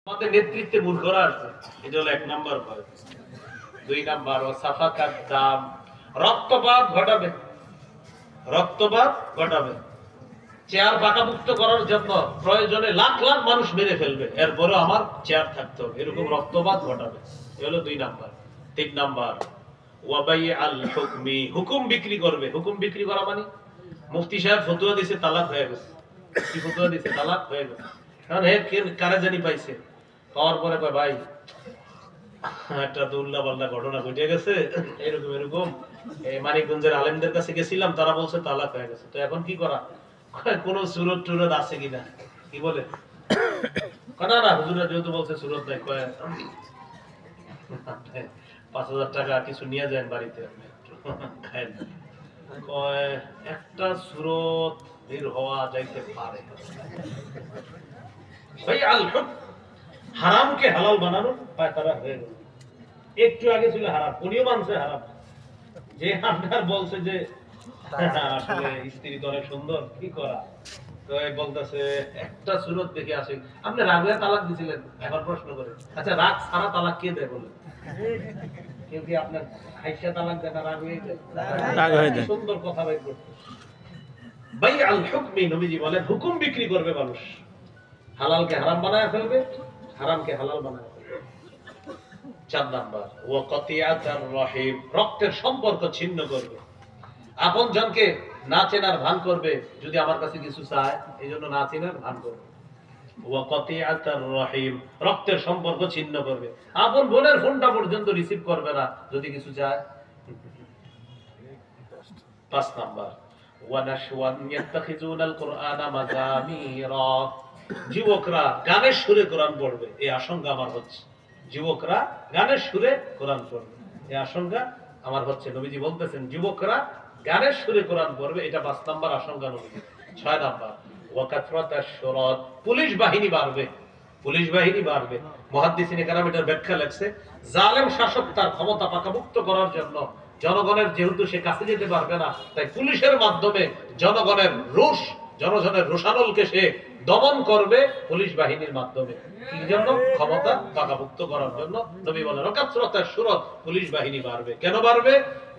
আমাদের নেতৃত্বে মূর্খরা আছে, এটা হলো 1 নাম্বার ভয়। 2 নাম্বার ও সাফাকাত দাম, রক্তপাত ঘটাবে, রক্তপাত ঘটাবে। চেয়ার পাকামুক্ত করার জন্য প্রয়োজনে লাখ লাখ মানুষ মেরে ফেলবে, এরপরে আমার চেয়ার থাকতে হবে, এরকম রক্তপাত ঘটাবে। এ হলো 2 নাম্বার। 3 নাম্বার ওয়াবাই আল হুকমি, হুকুম বিক্রি করবে। হুকুম বিক্রি করা মানে মুফতি সাহেব ফতোয়া দিয়েছে, তালাক হয়ে গেছে। কি ফতোয়া দিয়েছে? তালাক হয়ে গেছে। কারণ হে কারে জানি পাইছে, পাওয়ার পরে কয় ভাই একটা তো উল্টা পাল্টা ঘটনা ঘটে গেছে, এরকম এরকম মানিকগঞ্জের আলেমদের কাছে গেছিলাম, তারা বলছে তালাক হয়ে গেছে। তো এখন কি করা? কোন সুরত টুরত আছে কিনা, কি বলে? না না হুজুরা যেহেতু বলছে সুরত নাই, কয় 5,000 টাকা কিছু নিয়ে যান বাড়িতে, খায়েন। কয় একটা সুরত বের হওয়া যাইতে পারে। ভাই আল হুকম, হারামকে হালাল বানানো পায় তারা হয়ে গেল। একটু আগে ছিল হারাম, উনিও মানছে হারাম। যে আপনার বলছে যে আসলে স্ত্রী তো অনেক সুন্দর, কি করা? তো বলতেছে একটা সুরত দেখে আসে। আপনি রাগ হয়ে তালাক দিছিলেন, এবার প্রশ্ন করে, আচ্ছা রাগ ছাড়া তালাক কে দেয় বলে? কেউ কি আপনার হাইসা তালাক দেয় না রাগ হয়ে যায়? রাগ হয়ে যায়। সুন্দর কথা বাইর করতে। ভাই আল হুকমি, নবীজি বলেন হুকুম বিক্রি করবে মানুষ, হালালকে হারাম বানায় ফেলবে, হারামকে হালাল বানায় ফেলবে। 4 নাম্বার ওয়া কাতিয়াতার রহিম, রক্তের সম্পর্ক ছিন্ন করবে। আপন জনকে না চেনার ভান করবে, যদি আমার কাছে কিছু চায় এইজন্য না চেনার ভান করবে। ওয়া কাতিয়াতার রহিম, রক্তের সম্পর্ক ছিন্ন করবে। আপন বোনের ফোনটা পর্যন্ত রিসিভ করবে না যদি কিছু চায়। 5 নাম্বার ওয়া নাশওয়ান ইয়াত্তাখিজুনাল কুরআনা মাযামিরা, যুবকরা গানের সুরে কোরআন পড়বে, এই আশঙ্কা আমার হচ্ছে। যুবকরা গানের সুরে কোরআন পড়বে, এই আশঙ্কা আমার হচ্ছে। নবীজি বলতেছেন যুবকরা গানের সুরে কোরআন পড়বে, এটা 5 নাম্বার আশঙ্কা নবীজি। 6 নাম্বার ওয়া কাথরাতাশ শুরাত, পুলিশ বাহিনী বাড়বে, পুলিশ বাহিনী বাড়বে। মুহাদ্দিসিনে কেরাম এটার ব্যাখ্যা লেখছে, জালেম শাসক তার ক্ষমতা পাকাপোক্ত করার জন্য জনগণের যেহেতু সে কাছে যেতে পারবে না, তাই পুলিশের মাধ্যমে জনগণের রোষ, জনগণের রোষানলকে সে দমন করবে পুলিশ বাহিনীর মাধ্যমে। কি জন্য? ক্ষমতা পাকাপোক্ত করার জন্য। নবী বলেন রকাতরাতাশ শুরাত, পুলিশ বাহিনী বাড়বে। কেন বাড়বে?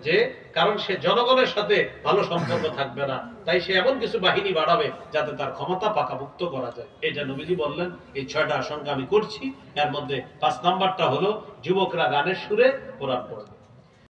যে কারণ সে জনগণের সাথে ভালো সম্পর্ক থাকবে না, তাই সে এমন কিছু বাহিনী বাড়াবে যাতে তার ক্ষমতা পাকাপোক্ত করা যায়। এটা নবীজি বললেন। এই 6টা আশঙ্কা আমি করছি। এর মধ্যে 5 নাম্বারটা হলো যুবকরা গানের সুরে কোরআন পড়বে।